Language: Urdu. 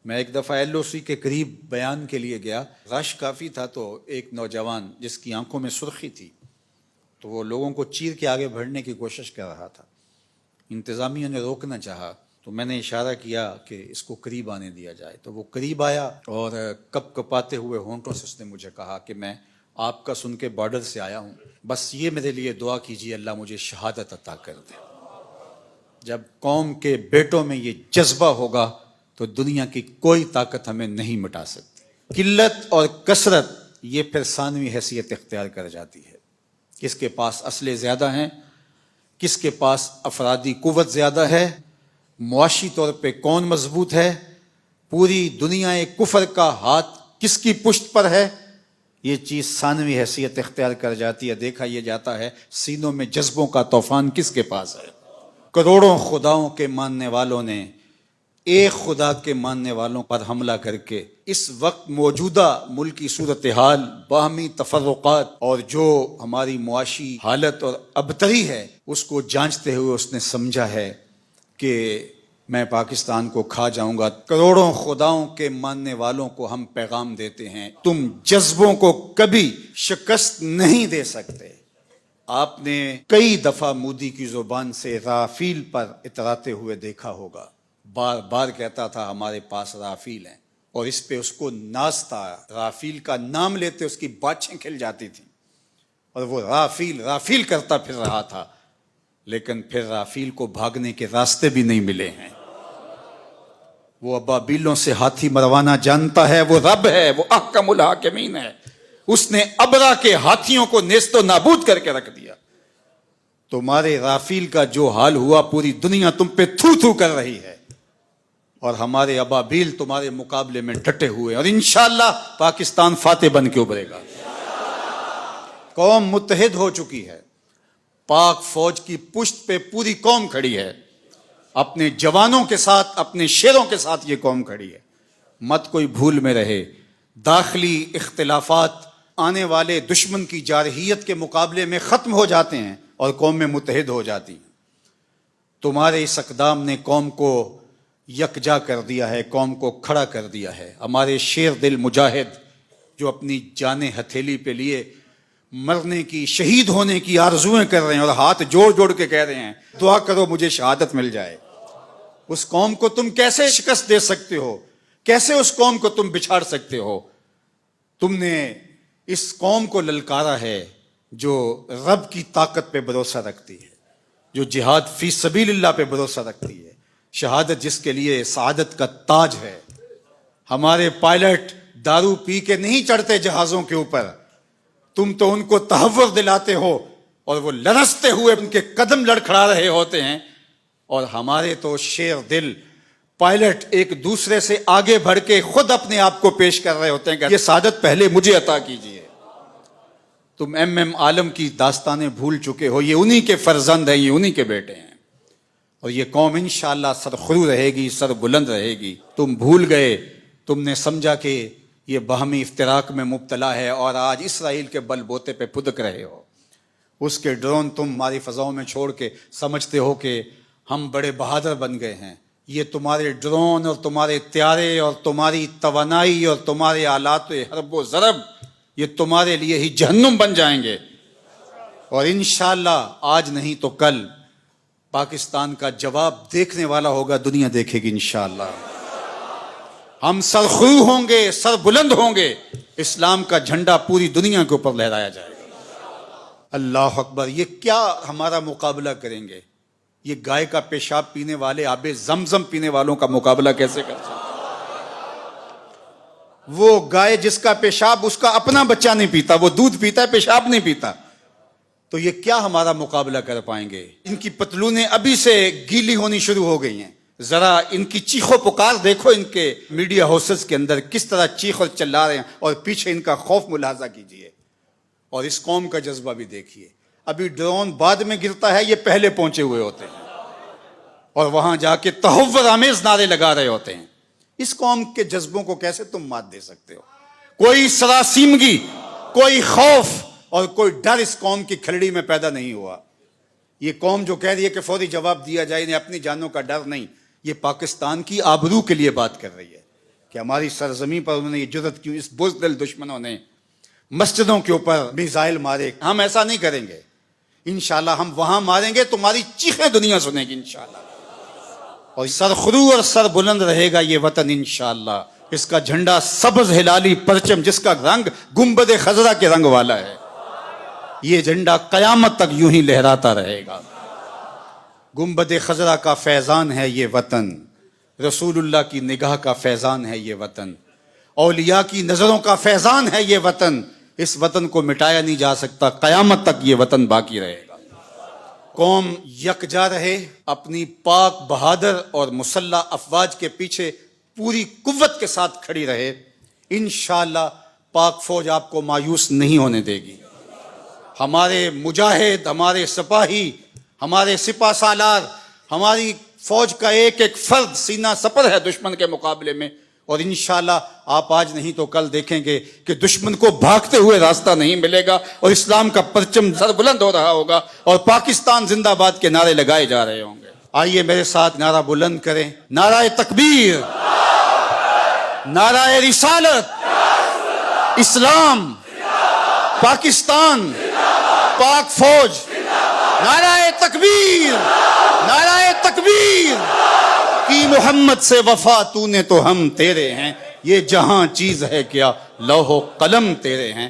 میں ایک دفعہ ایل او سی کے قریب بیان کے لیے گیا، رش کافی تھا، تو ایک نوجوان جس کی آنکھوں میں سرخی تھی تو وہ لوگوں کو چیر کے آگے بڑھنے کی کوشش کر رہا تھا۔ انتظامیہ نے روکنا چاہا تو میں نے اشارہ کیا کہ اس کو قریب آنے دیا جائے، تو وہ قریب آیا اور کپ کپاتے ہوئے ہونٹوں سے اس نے مجھے کہا کہ میں آپ کا سن کے بارڈر سے آیا ہوں، بس یہ میرے لیے دعا کیجیے اللہ مجھے شہادت عطا کر دے۔ جب قوم کے بیٹوں میں یہ جذبہ ہوگا تو دنیا کی کوئی طاقت ہمیں نہیں مٹا سکتی۔ قلت اور کثرت یہ پھر ثانوی حیثیت اختیار کر جاتی ہے۔ کس کے پاس اسلحے زیادہ ہیں، کس کے پاس افرادی قوت زیادہ ہے، معاشی طور پہ کون مضبوط ہے، پوری دنیا کفر کا ہاتھ کس کی پشت پر ہے، یہ چیز ثانوی حیثیت اختیار کر جاتی ہے۔ دیکھا یہ جاتا ہے سینوں میں جذبوں کا طوفان کس کے پاس ہے۔ کروڑوں خداؤں کے ماننے والوں نے ایک خدا کے ماننے والوں پر حملہ کر کے اس وقت موجودہ ملکی صورتحال، باہمی تفرقات اور جو ہماری معاشی حالت اور ابتری ہے اس کو جانچتے ہوئے اس نے سمجھا ہے کہ میں پاکستان کو کھا جاؤں گا۔ کروڑوں خداؤں کے ماننے والوں کو ہم پیغام دیتے ہیں، تم جذبوں کو کبھی شکست نہیں دے سکتے۔ آپ نے کئی دفعہ مودی کی زبان سے رافیل پر اتراتے ہوئے دیکھا ہوگا، بار بار کہتا تھا ہمارے پاس رافیل ہیں، اور اس پہ اس کو ناز تھا۔ رافیل کا نام لیتے اس کی باچھیں کھل جاتی تھیں اور وہ رافیل رافیل کرتا پھر رہا تھا، لیکن پھر رافیل کو بھاگنے کے راستے بھی نہیں ملے ہیں۔ وہ ابابیلوں سے ہاتھی مروانا جانتا ہے، وہ رب ہے، وہ احکم الحاکمین ہے۔ اس نے ابرا کے ہاتھیوں کو نیست و نابود کر کے رکھ دیا۔ تمہارے رافیل کا جو حال ہوا پوری دنیا تم پہ تھو تھو کر رہی ہے، اور ہمارے ابابیل تمہارے مقابلے میں ڈٹے ہوئے، اور انشاءاللہ پاکستان فاتح بن کے ابھرے گا۔ قوم متحد ہو چکی ہے، پاک فوج کی پشت پہ پوری قوم کھڑی ہے، اپنے جوانوں کے ساتھ، اپنے شیروں کے ساتھ یہ قوم کھڑی ہے۔ مت کوئی بھول میں رہے، داخلی اختلافات آنے والے دشمن کی جارحیت کے مقابلے میں ختم ہو جاتے ہیں اور قوم میں متحد ہو جاتی ہیں۔ تمہارے اس اقدام نے قوم کو یکجا کر دیا ہے، قوم کو کھڑا کر دیا ہے۔ ہمارے شیر دل مجاہد جو اپنی جانیں ہتھیلی پہ لیے مرنے کی، شہید ہونے کی آرزویں کر رہے ہیں اور ہاتھ جوڑ جوڑ کے کہہ رہے ہیں دعا کرو مجھے شہادت مل جائے، اس قوم کو تم کیسے شکست دے سکتے ہو؟ کیسے اس قوم کو تم بچھاڑ سکتے ہو؟ تم نے اس قوم کو للکارا ہے جو رب کی طاقت پہ بھروسہ رکھتی ہے، جو جہاد فی سبیل اللہ پہ بھروسہ رکھتی ہے، شہادت جس کے لیے سعادت کا تاج ہے۔ ہمارے پائلٹ دارو پی کے نہیں چڑھتے جہازوں کے اوپر، تم تو ان کو تحور دلاتے ہو اور وہ لرزتے ہوئے ان کے قدم لڑکھڑا رہے ہوتے ہیں، اور ہمارے تو شیر دل پائلٹ ایک دوسرے سے آگے بڑھ کے خود اپنے آپ کو پیش کر رہے ہوتے ہیں کہ یہ سعادت پہلے مجھے عطا کیجیے۔ تم ایم عالم کی داستانیں بھول چکے ہو، یہ انہی کے فرزند ہیں، یہ انہی کے بیٹے ہیں، اور یہ قوم انشاءاللہ سرخرو رہے گی، سر بلند رہے گی۔ تم بھول گئے، تم نے سمجھا کہ یہ باہمی افتراق میں مبتلا ہے، اور آج اسرائیل کے بل بوتے پہ پھدک رہے ہو۔ اس کے ڈرون تم ہماری فضاؤں میں چھوڑ کے سمجھتے ہو کہ ہم بڑے بہادر بن گئے ہیں۔ یہ تمہارے ڈرون اور تمہارے طیارے اور تمہاری توانائی اور تمہارے آلات حرب و ضرب یہ تمہارے لیے ہی جہنم بن جائیں گے، اور انشاءاللہ آج نہیں تو کل پاکستان کا جواب دیکھنے والا ہوگا، دنیا دیکھے گی انشاءاللہ۔ ہم سرخرو ہوں گے، سر بلند ہوں گے، اسلام کا جھنڈا پوری دنیا کے اوپر لہرایا جائے گا۔ اللہ اکبر! یہ کیا ہمارا مقابلہ کریں گے؟ یہ گائے کا پیشاب پینے والے آب زمزم پینے والوں کا مقابلہ کیسے کر سکتے؟ وہ گائے جس کا پیشاب اس کا اپنا بچہ نہیں پیتا، وہ دودھ پیتا ہے، پیشاب نہیں پیتا، تو یہ کیا ہمارا مقابلہ کر پائیں گے؟ ان کی پتلونیں ابھی سے گیلی ہونی شروع ہو گئی ہیں، ذرا ان کی چیخ و پکار دیکھو، ان کے میڈیا ہاؤسز کے اندر کس طرح چیخ اور چلا رہے ہیں، اور پیچھے ان کا خوف ملاحظہ کیجئے، اور اس قوم کا جذبہ بھی دیکھیے۔ ابھی ڈرون بعد میں گرتا ہے، یہ پہلے پہنچے ہوئے ہوتے ہیں اور وہاں جا کے تحور آمیز نعرے لگا رہے ہوتے ہیں۔ اس قوم کے جذبوں کو کیسے تم مات دے سکتے ہو؟ کوئی سراسیمگی، کوئی خوف اور کوئی ڈر اس قوم کی کھلڑی میں پیدا نہیں ہوا۔ یہ قوم جو کہہ رہی ہے کہ فوری جواب دیا جائے، انہیں اپنی جانوں کا ڈر نہیں، یہ پاکستان کی آبرو کے لیے بات کر رہی ہے، کہ ہماری سرزمین پر انہوں نے یہ جرت کیوں، اس بزدل دشمنوں نے مسجدوں کے اوپر میزائل مارے. ہم ایسا نہیں کریں گے انشاءاللہ. ہم وہاں ماریں گے تمہاری چیخیں دنیا سنے گی انشاءاللہ. اور سرخرو اور سر بلند رہے گا یہ وطن انشاءاللہ. اس کا جھنڈا سبز ہلالی پرچم جس کا رنگ گنبد خضرا کے رنگ والا ہے، یہ جھنڈا قیامت تک یوں ہی لہراتا رہے گا. گنبد خضرا کا فیضان ہے یہ وطن، رسول اللہ کی نگاہ کا فیضان ہے یہ وطن، اولیاء کی نظروں کا فیضان ہے یہ وطن. اس وطن کو مٹایا نہیں جا سکتا، قیامت تک یہ وطن باقی رہے گا. قوم یکجا رہے، اپنی پاک بہادر اور مسلح افواج کے پیچھے پوری قوت کے ساتھ کھڑی رہے. انشاءاللہ پاک فوج آپ کو مایوس نہیں ہونے دے گی. ہمارے مجاہد، ہمارے سپاہی، ہمارے سپہ سالار، ہماری فوج کا ایک ایک فرد سینہ سپر ہے دشمن کے مقابلے میں. اور انشاءاللہ آپ آج نہیں تو کل دیکھیں گے کہ دشمن کو بھاگتے ہوئے راستہ نہیں ملے گا اور اسلام کا پرچم سر بلند ہو رہا ہوگا اور پاکستان زندہ باد کے نعرے لگائے جا رہے ہوں گے. آئیے میرے ساتھ نعرہ بلند کریں. نعرہ تکبیر، نعرہ رسالت، اسلام، پاکستان، پاک فوج. نعرہ تکبیر، نعرہ تکبیر. کی محمد سے وفا تو نے تو ہم تیرے ہیں، یہ جہاں چیز ہے کیا لوح و قلم تیرے ہیں.